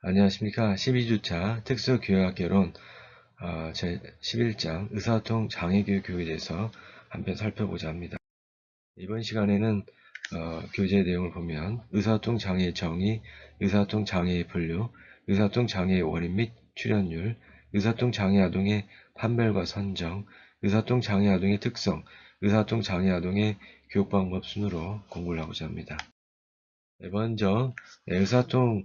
안녕하십니까. 12주차 특수교육학개론 제11장 의사소통 장애교육 교육에 대해서 한편 살펴보자 합니다. 이번 시간에는 교재 내용을 보면 의사소통 장애의 정의, 의사소통 장애의 분류, 의사소통 장애의 원인 및 출현율, 의사소통 장애 아동의 판별과 선정, 의사소통 장애 아동의 특성, 의사소통 장애 아동의 교육 방법 순으로 공부를 하고자 합니다. 먼저 의사소통에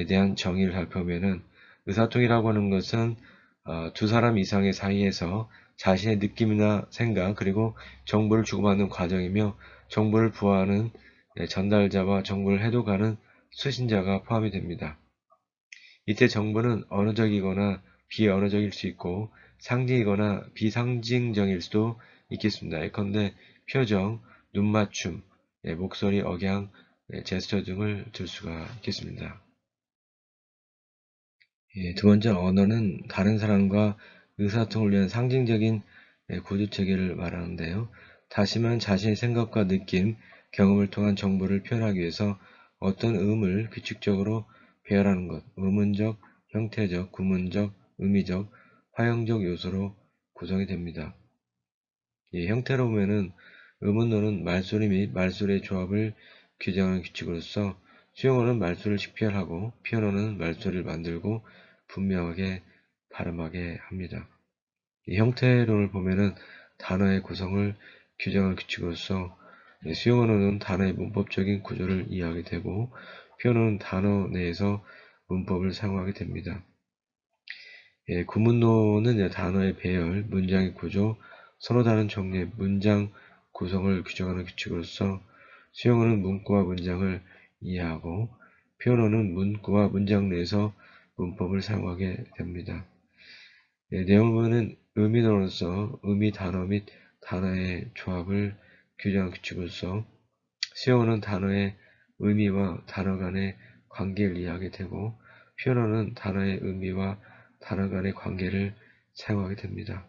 대한 정의를 살펴보면은 의사소통이라고 하는 것은 두 사람 이상의 사이에서 자신의 느낌이나 생각 그리고 정보를 주고받는 과정이며 정보를 부여하는 전달자와 정보를 해독하는 수신자가 포함이 됩니다. 이때 정보는 언어적이거나 비언어적일 수 있고 상징이거나 비상징적일 수도 있겠습니다. 예컨대 표정, 눈맞춤, 목소리, 억양, 제스처 등을 들 수가 있겠습니다. 두 번째, 언어는 다른 사람과 의사소통을 위한 상징적인 구조체계를 말하는데요. 다시 말하면 자신의 생각과 느낌, 경험을 통한 정보를 표현하기 위해서 어떤 음을 규칙적으로 배열하는 것, 의문적, 형태적, 구문적, 의미적, 화형적 요소로 구성이 됩니다. 형태로 보면은 의문어는 말소리 및 말소리의 조합을 규정하는 규칙으로서 수용어는 말소리를 식별하고 피언어는 말소리를 만들고 분명하게 발음하게 합니다. 이 형태론을 보면은 단어의 구성을 규정하는 규칙으로서 수용어는 단어의 문법적인 구조를 이해하게 되고 피언어는 단어 내에서 문법을 사용하게 됩니다. 구문론은 단어의 배열, 문장의 구조, 서로 다른 종류의 문장 구성을 규정하는 규칙으로서 수용어는 문구와 문장을 이해하고 표현어는 문구와 문장 내에서 문법을 사용하게 됩니다. 내용은 의미론으로서 의미 단어 및 단어의 조합을 규정하는 규칙으로서 수용어는 단어의 의미와 단어 간의 관계를 이해하게 되고 표현어는 단어의 의미와 단어 간의 관계를 사용하게 됩니다.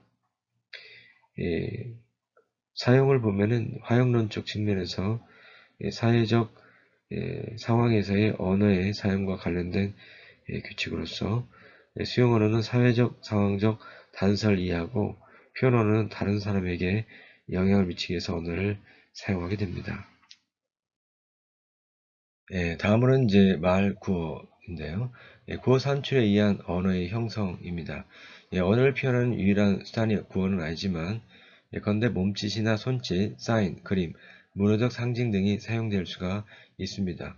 사용을 보면은 화형론적 측면에서 사회적 상황에서의 언어의 사용과 관련된 규칙으로서 수용 언어는 사회적 상황적 단서를 이해하고 표현 언어는 다른 사람에게 영향을 미치기 위해서 언어를 사용하게 됩니다. 다음으로는 이제 말 구어인데요. 구어 산출에 의한 언어의 형성입니다. 언어를 표현하는 유일한 수단이 구어는 아니지만 예컨대 몸짓이나 손짓, 사인, 그림, 문화적 상징 등이 사용될 수가 있습니다.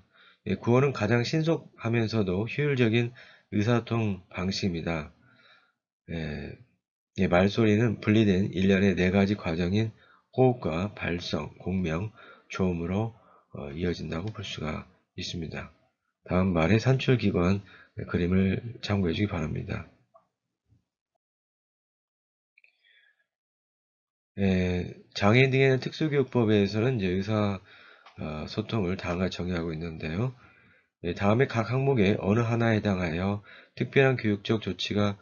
구어는 가장 신속하면서도 효율적인 의사소통 방식입니다. 말소리는 분리된 일련의 4가지 과정인 호흡과 발성, 공명, 조음으로 이어진다고 볼 수가 있습니다. 다음 말의 산출기관 그림을 참고해 주기 바랍니다. 장애인 등에는 특수교육법에서는 이제 의사소통을 다양하게 정의하고 있는데요. 다음에 각 항목에 어느 하나에 해당하여 특별한 교육적 조치가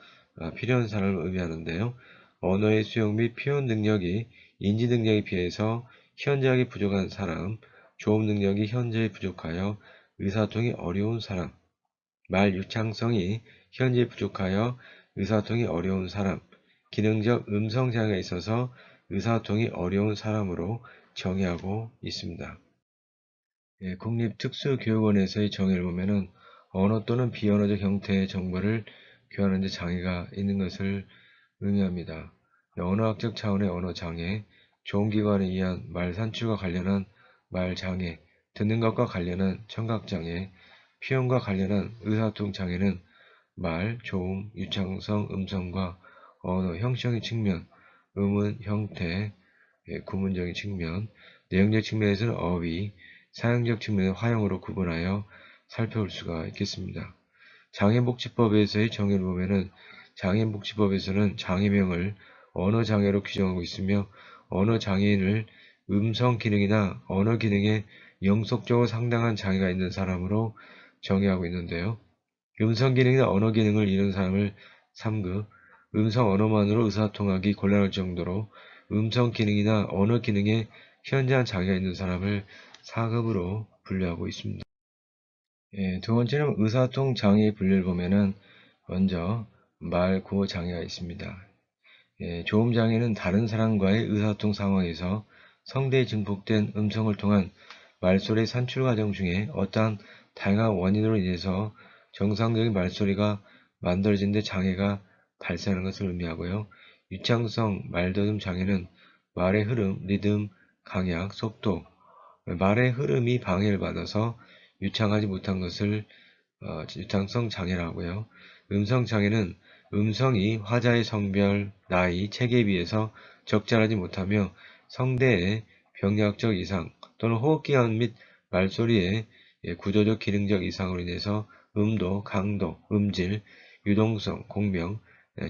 필요한 사람을 의미하는데요. 언어의 수용 및 표현 능력이 인지 능력에 비해서 현저하게 부족한 사람, 조음 능력이 현저히 부족하여 의사소통이 어려운 사람, 말 유창성이 현저히 부족하여 의사소통이 어려운 사람, 기능적 음성 장애가 있어서 의사소통이 어려운 사람으로 정의하고 있습니다. 국립특수교육원에서의 정의를 보면은 언어 또는 비언어적 형태의 정보를 교환하는 데 장애가 있는 것을 의미합니다. 언어학적 차원의 언어장애, 조음기관에 의한 말 산출과 관련한 말장애, 듣는 것과 관련한 청각장애, 표현과 관련한 의사소통 장애는 말, 조음, 유창성, 음성과 언어, 형식의 측면, 음은, 형태, 구문적인 측면, 내용적 측면에서는 어휘, 사용적 측면의 화형으로 구분하여 살펴볼 수가 있겠습니다. 장애인복지법에서의 정의를 보면은 장애인복지법에서는 장애명을 언어장애로 규정하고 있으며 언어장애인을 음성 기능이나 언어 기능에 영속적으로 상당한 장애가 있는 사람으로 정의하고 있는데요. 음성 기능이나 언어 기능을 잃은 사람을 3급, 음성 언어만으로 의사소통하기 곤란할 정도로 음성 기능이나 언어 기능에 현저한 장애가 있는 사람을 4급으로 분류하고 있습니다. 두 번째는 의사소통 장애의 분류를 보면은 먼저 말, 구어 장애가 있습니다. 조음 장애는 다른 사람과의 의사소통 상황에서 성대에 증폭된 음성을 통한 말소리의 산출 과정 중에 어떠한 다양한 원인으로 인해서 정상적인 말소리가 만들어진 데 장애가 발생하는 것을 의미하고요. 유창성 말더듬 장애는 말의 흐름, 리듬, 강약, 속도, 말의 흐름이 방해를 받아서 유창하지 못한 것을 유창성 장애라고 하고요. 음성 장애는 음성이 화자의 성별, 나이, 체계에 비해서 적절하지 못하며 성대의 병력적 이상 또는 호흡기관 및 말소리의 구조적 기능적 이상으로 인해서 음도, 강도, 음질, 유동성, 공명,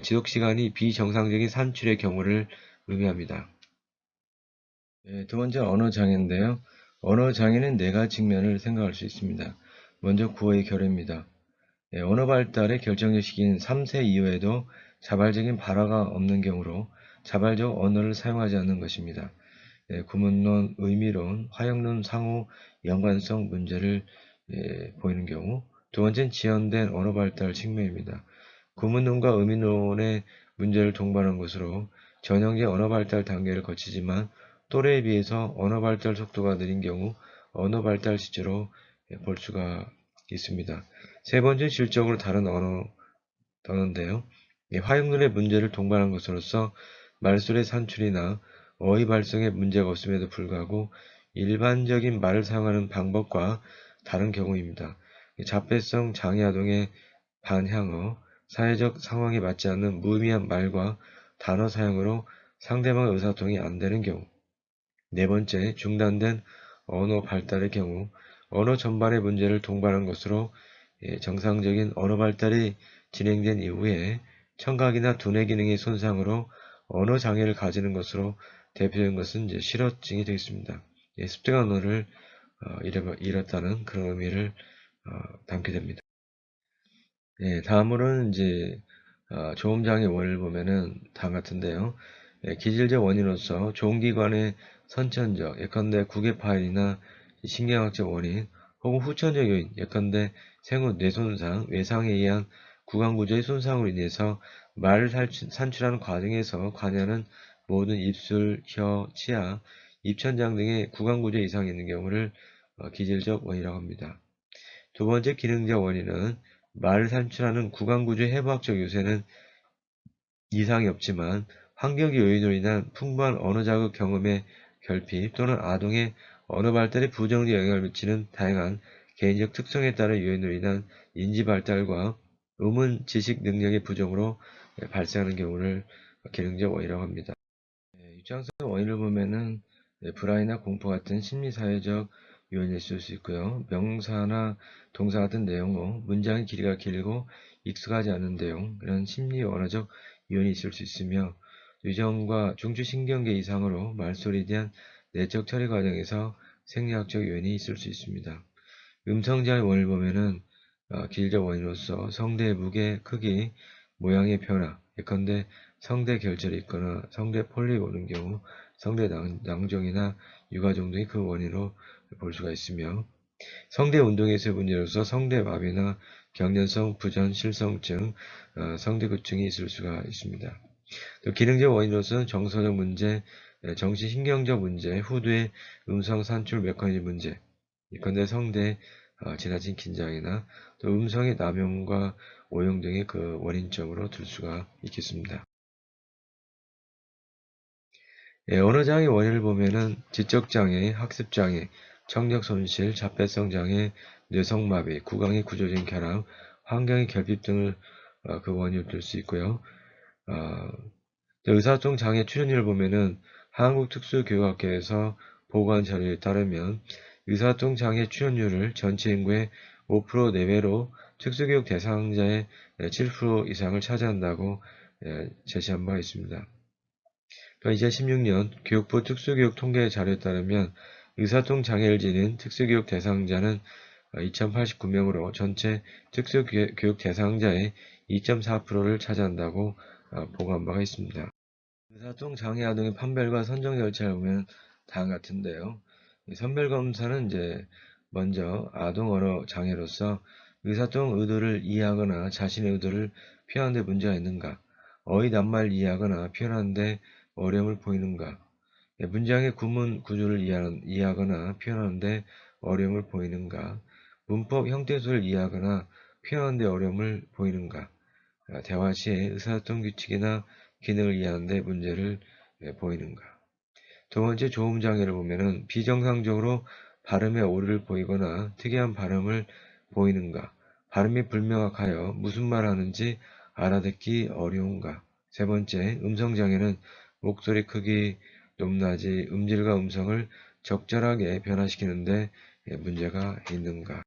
지속시간이 비정상적인 산출의 경우를 의미합니다. 두 번째 언어장애인데요. 언어장애는 네 가지 측면을 생각할 수 있습니다. 먼저 구어의 결여입니다. 언어 발달의 결정적 시기인 3세 이후에도 자발적인 발화가 없는 경우로 자발적 언어를 사용하지 않는 것입니다. 구문론, 의미론, 화형론 상호 연관성 문제를 보이는 경우. 두 번째는 지연된 언어 발달 측면입니다. 구문론과 의미론의 문제를 동반한 것으로 전형적 언어 발달 단계를 거치지만 또래에 비해서 언어 발달 속도가 느린 경우 언어 발달 시주로 볼 수가 있습니다. 세 번째 질적으로 다른 언어인데요. 화형론의 문제를 동반한 것으로서 말소리의 산출이나 어휘 발성에 문제가 없음에도 불구하고 일반적인 말을 사용하는 방법과 다른 경우입니다. 자폐성 장애아동의 반향어, 사회적 상황에 맞지 않는 무의미한 말과 단어 사용으로 상대방의 의사소통이 안 되는 경우. 네 번째, 중단된 언어 발달의 경우, 언어 전반의 문제를 동반한 것으로 정상적인 언어 발달이 진행된 이후에 청각이나 두뇌 기능의 손상으로 언어 장애를 가지는 것으로 대표적인 것은 이제 실어증이 되겠습니다. 습득한 언어를 잃었다는 그런 의미를 담게 됩니다. 다음으로는 이제 조음장애 원인을 보면은 다음 같은데요. 기질적 원인으로서 조음기관의 선천적, 예컨대 구개 파열이나 신경학적 원인, 혹은 후천적 요인, 예컨대 생후 뇌손상, 외상에 의한 구강구조의 손상으로 인해서 말을 산출하는 과정에서 관여하는 모든 입술, 혀, 치아, 입천장 등의 구강구조 이상이 있는 경우를 기질적 원인이라고 합니다. 두 번째 기능적 원인은 말을 산출하는 구강구조의 해부학적 요새는 이상이 없지만 환경 요인으로 인한 풍부한 언어 자극 경험의 결핍 또는 아동의 언어 발달에 부정적 영향을 미치는 다양한 개인적 특성에 따른 요인으로 인한 인지 발달과 의문 지식 능력의 부족으로 발생하는 경우를 기능적 원인이라고 합니다. 입장성 원인을 보면은 불안이나 공포 같은 심리사회적 요인이 있을 수 있고요. 명사나 동사 같은 내용어, 문장의 길이가 길고 익숙하지 않은 내용, 이런 심리 언어적 요인이 있을 수 있으며 유전과 중추신경계 이상으로 말소리에 대한 내적 처리 과정에서 생리학적 요인이 있을 수 있습니다. 음성자의 원인을 보면은 기질적 원인으로서 성대의 무게, 크기, 모양의 변화, 예컨대 성대 결절이 있거나 성대 폴립이 오는 경우 성대 낭종이나 유가종 등이 그 원인으로 볼 수가 있으며 성대 운동에서의 문제로서 성대마비나 경련성 부전 실성증, 성대구증이 있을 수가 있습니다. 또 기능적 원인으로서는 정서적 문제, 정신신경적 문제, 후두의 음성 산출 메커니즘 문제, 예컨대 성대 지나친 긴장이나 또 음성의 남용과 오용 등의 그 원인점으로 들 수가 있겠습니다. 언어장애 원인을 보면은 지적장애, 학습장애, 청력손실, 자폐성 장애, 뇌성마비, 구강의 구조적인 결함, 환경의 결핍 등을 그 원인으로 들 수 있고요. 의사소통 장애 출연율을 보면은 한국특수교육학회에서 보고한 자료에 따르면 의사소통 장애 출연율을 전체 인구의 5% 내외로 특수교육 대상자의 7% 이상을 차지한다고 제시한 바 있습니다. 2016년 교육부 특수교육 통계 자료에 따르면 의사소통 장애를 지닌 특수교육 대상자는 2089명으로 전체 특수교육 대상자의 2.4%를 차지한다고 보고한 바가 있습니다. 의사소통 장애 아동의 판별과 선정 절차를 보면 다음 같은데요. 선별 검사는 이제 먼저 아동 언어 장애로서 의사소통 의도를 이해하거나 자신의 의도를 표현하는 데 문제가 있는가? 어휘 낱말 이해하거나 표현하는 데 어려움을 보이는가? 문장의 구문 구조를 이해하거나 표현하는 데 어려움을 보이는가? 문법 형태소를 이해하거나 표현하는 데 어려움을 보이는가? 대화 시에 의사소통 규칙이나 기능을 이해하는 데 문제를 보이는가? 두 번째 조음 장애를 보면은 비정상적으로 발음에 오류를 보이거나 특이한 발음을 보이는가? 발음이 불명확하여 무슨 말 하는지 알아듣기 어려운가? 세 번째, 음성 장애는 목소리 크기, 높낮이, 음질과 음성을 적절하게 변화시키는데 문제가 있는가?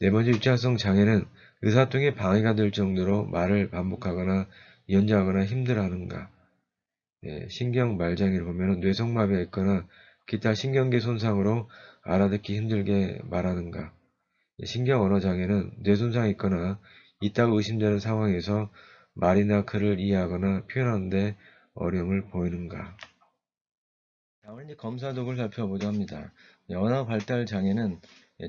네 번째, 유창성 장애는 의사소통에 방해가 될 정도로 말을 반복하거나 연주하거나 힘들어하는가? 신경 말장애를 보면 뇌성마비가 있거나 기타 신경계 손상으로 알아듣기 힘들게 말하는가. 신경 언어 장애는 뇌 손상이 있거나 있다고 의심되는 상황에서 말이나 글을 이해하거나 표현하는데 어려움을 보이는가. 다음은 이제 검사 도구를 살펴보자 합니다. 언어 발달 장애는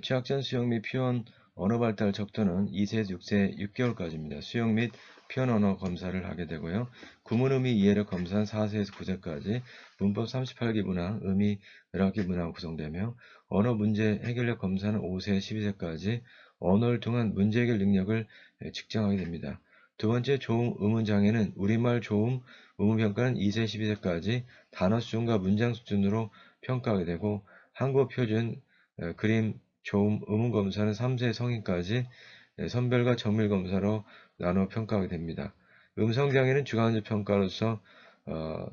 취약전 수용 및 표현 언어 발달 척도는 2세에서 6세 6개월까지입니다. 수용 및 표현 언어 검사를 하게 되고요. 구문 의미 이해력 검사는 4세에서 9세까지, 문법 38기 문항, 의미 11기 문항 구성되며 언어 문제 해결력 검사는 5세 12세까지 언어를 통한 문제 해결 능력을 측정하게 됩니다. 두 번째 조음 의문 장애는 우리말 조음 의문 평가는 2세 12세까지 단어 수준과 문장 수준으로 평가하게 되고 한국 표준 그림 조음 의문 검사는 3세 성인까지 선별과 정밀 검사로 나눠 평가하게 됩니다. 음성 장애는 주관적 평가로서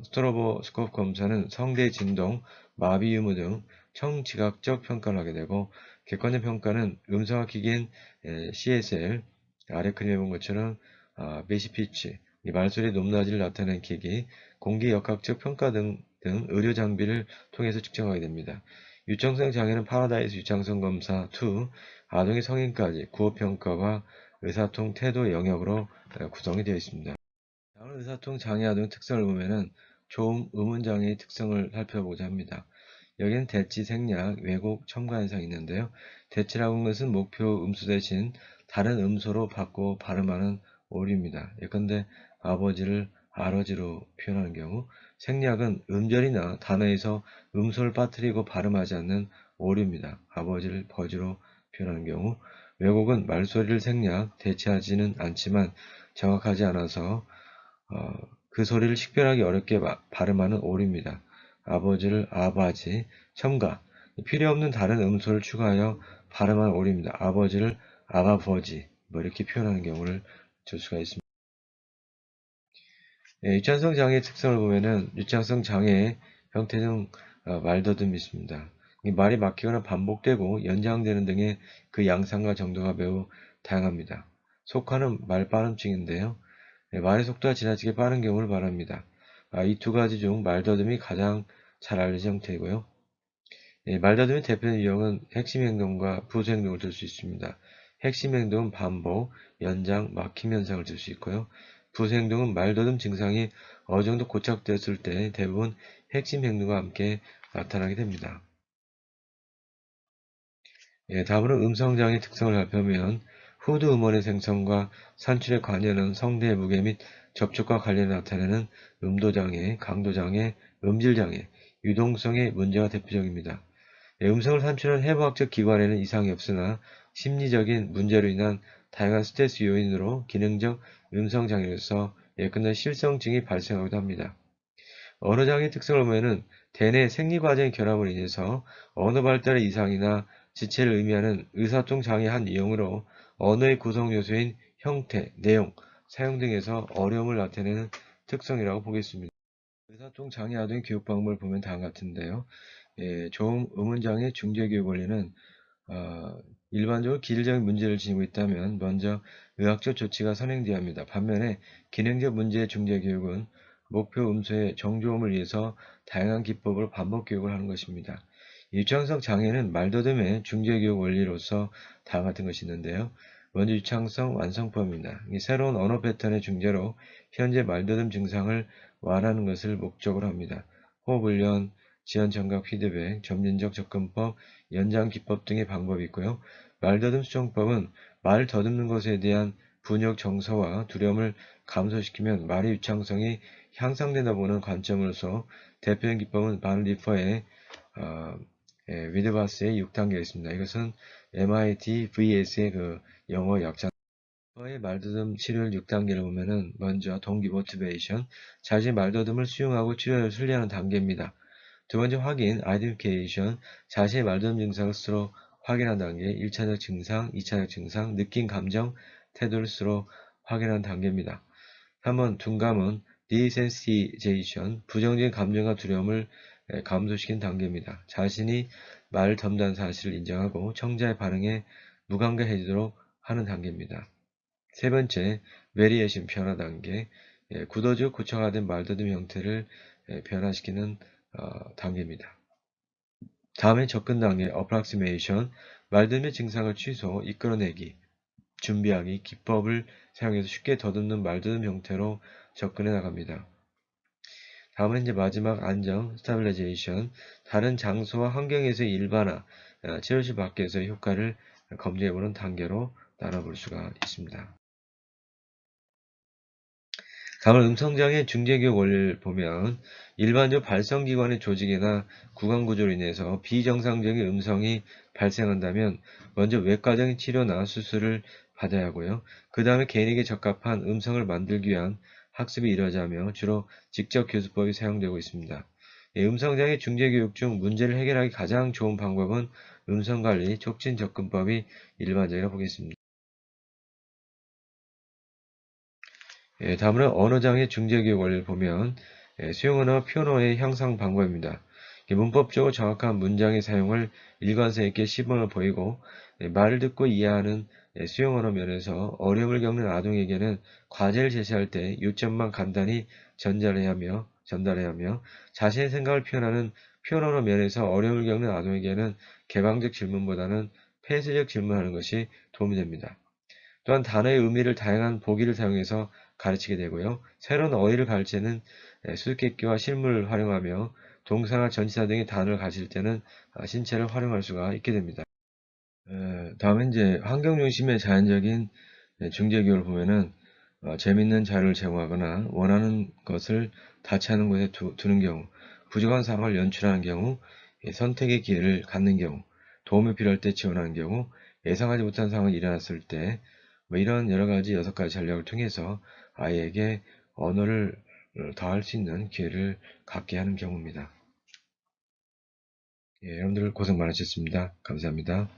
스트로보스코프 검사는 성대 진동, 마비 유무 등 청지각적 평가를 하게 되고 객관적 평가는 음성학 기기인 CSL, 아래 그림에 본 것처럼 메시피치, 말소리의 높낮이를 나타내는 기기, 공기 역학적 평가 등 의료 장비를 통해서 측정하게 됩니다. 유창성 장애는 파라다이스 유창성 검사 2, 아동의 성인까지 구호평가와 의사통 태도 영역으로 구성이 되어 있습니다. 다음은 의사통 장애 아동 특성을 보면은 조음 의문 장애의 특성을 살펴보자 합니다. 여기는 대치, 생략, 왜곡, 첨가 현상이 있는데요. 대치라고 하는 것은 목표 음수 대신 다른 음소로 바꿔 발음하는 오류입니다. 예컨대 아버지를 아버지로 표현하는 경우, 생략은 음절이나 단어에서 음소를 빠뜨리고 발음하지 않는 오류입니다. 아버지를 버지로 표현하는 경우, 왜곡은 말소리를 생략, 대체하지는 않지만 정확하지 않아서 그 소리를 식별하기 어렵게 발음하는 오류입니다. 아버지를 아바지, 첨가, 필요없는 다른 음소를 추가하여 발음하는 오류입니다. 아버지를 아바버지, 뭐 이렇게 표현하는 경우를 줄 수가 있습니다. 유창성 장애의 특성을 보면은 유창성 장애의 형태 중 말더듬이 있습니다. 말이 막히거나 반복되고 연장되는 등의 그 양상과 정도가 매우 다양합니다. 속하는 말발음증인데요. 말의 속도가 지나치게 빠른 경우를 말합니다. 이 두 가지 중 말더듬이 가장 잘 알려진 형태이고요. 말다툼의 대표적인 유형은 핵심 행동과 부수 행동을 들 수 있습니다. 핵심 행동은 반복, 연장, 막힘 현상을 들 수 있고요. 부수 행동은 말더듬 증상이 어느 정도 고착되었을 때 대부분 핵심 행동과 함께 나타나게 됩니다. 다음으로 음성장애 특성을 살펴보면 후두 음원의 생성과 산출에 관여하는 성대의 무게 및 접촉과 관련해 나타내는 음도장애, 강도장애, 음질장애, 유동성의 문제가 대표적입니다. 음성을 산출한 해부학적 기관에는 이상이 없으나 심리적인 문제로 인한 다양한 스트레스 요인으로 기능적 음성장애로서 예컨대 실성증이 발생하기도 합니다. 언어장애 특성을 보면은 대뇌 생리과정의 결함으로 인해서 언어 발달의 이상이나 지체를 의미하는 의사소통 장애 한 유형으로 언어의 구성 요소인 형태, 내용, 사용 등에서 어려움을 나타내는 특성이라고 보겠습니다. 의사소통 장애 아동의 교육 방법을 보면 다음 같은데요. 조음 의문장애 중재교육 원리는 일반적으로 기술적인 문제를 지니고 있다면 먼저 의학적 조치가 선행되어야 합니다. 반면에 기능적 문제 중재교육은 목표 음소의 정조음을 위해서 다양한 기법으로 반복 교육을 하는 것입니다. 유창성 장애는 말더듬의 중재교육 원리로서 다음 같은 것이 있는데요. 먼저 유창성 완성법입니다. 이 새로운 언어 패턴의 중재로 현재 말더듬 증상을 완화하는 것을 목적으로 합니다. 호흡 훈련, 지연 청각 피드백, 점진적 접근법, 연장 기법 등의 방법이 있고요. 말더듬 수정법은 말을 더듬는 것에 대한 분역 정서와 두려움을 감소시키면 말의 유창성이 향상되다 보는 관점으로서 대표적인 기법은 반 리퍼의 위드바스의 6단계가 있습니다. 이것은 MIT VS의 그 영어 약자. 의 말더듬 치료를 6단계를 보면은 먼저 동기 모티베이션, 자신의 말더듬을 수용하고 치료를 순리하는 단계입니다. 두 번째 확인, 아이덴티피케이션, 자신의 말더듬 증상을 스스로 확인하는 단계, 1차적 증상, 2차적 증상, 느낀 감정, 태도를 스스로 확인하는 단계입니다. 3번 둔감은 디센시제이션, 부정적인 감정과 두려움을 감소시키는 단계입니다. 자신이 말을 덤다는 사실을 인정하고 청자의 반응에 무감각해지도록 하는 단계입니다. 세 번째, 베리에이션 변화 단계, 굳어지고 구체화된 말더듬 형태를 변화시키는 단계입니다. 다음에 접근 단계, 어프락시메이션, 말더듬의 증상을 취소, 이끌어내기, 준비하기, 기법을 사용해서 쉽게 더듬는 말더듬 형태로 접근해 나갑니다. 다음은 이제 마지막 안정, 스타빌라이제이션, 다른 장소와 환경에서의 일반화, 치료실 밖에서의 효과를 검증해보는 단계로 나눠볼 수가 있습니다. 다만 음성장애 중재교육 원리를 보면 일반적 발성기관의 조직이나 구강구조로 인해서 비정상적인 음성이 발생한다면 먼저 외과적인 치료나 수술을 받아야 하고요. 그 다음에 개인에게 적합한 음성을 만들기 위한 학습이 이루어지며 주로 직접 교수법이 사용되고 있습니다. 음성장애 중재교육 중 문제를 해결하기 가장 좋은 방법은 음성관리, 촉진 접근법이 일반적이라고 보겠습니다. 다음은 언어장애 중재교육 원리를 보면 수용어나 표현어의 향상 방법입니다. 문법적으로 정확한 문장의 사용을 일관성 있게 시범을 보이고 말을 듣고 이해하는 수용언어 면에서 어려움을 겪는 아동에게는 과제를 제시할 때 요점만 간단히 전달해야 하며 자신의 생각을 표현하는 표현언어 면에서 어려움을 겪는 아동에게는 개방적 질문보다는 폐쇄적 질문하는 것이 도움이 됩니다. 또한 단어의 의미를 다양한 보기를 사용해서 가르치게 되고요. 새로운 어휘를 가르치는 수수께끼와 실물을 활용하며 동사나 전치사 등의 단어를 가르칠 때는 신체를 활용할 수가 있게 됩니다. 다음은 이제 환경 중심의 자연적인 중재교육을 보면은 재밌는 자료를 제공하거나 원하는 것을 닿지 않은 곳에 두는 경우, 부족한 상황을 연출하는 경우, 선택의 기회를 갖는 경우, 도움이 필요할 때 지원하는 경우, 예상하지 못한 상황이 일어났을 때, 뭐 이런 여러 가지 6가지 전략을 통해서 아이에게 언어를 더 할 수 있는 기회를 갖게 하는 경우입니다. 여러분들 고생 많으셨습니다. 감사합니다.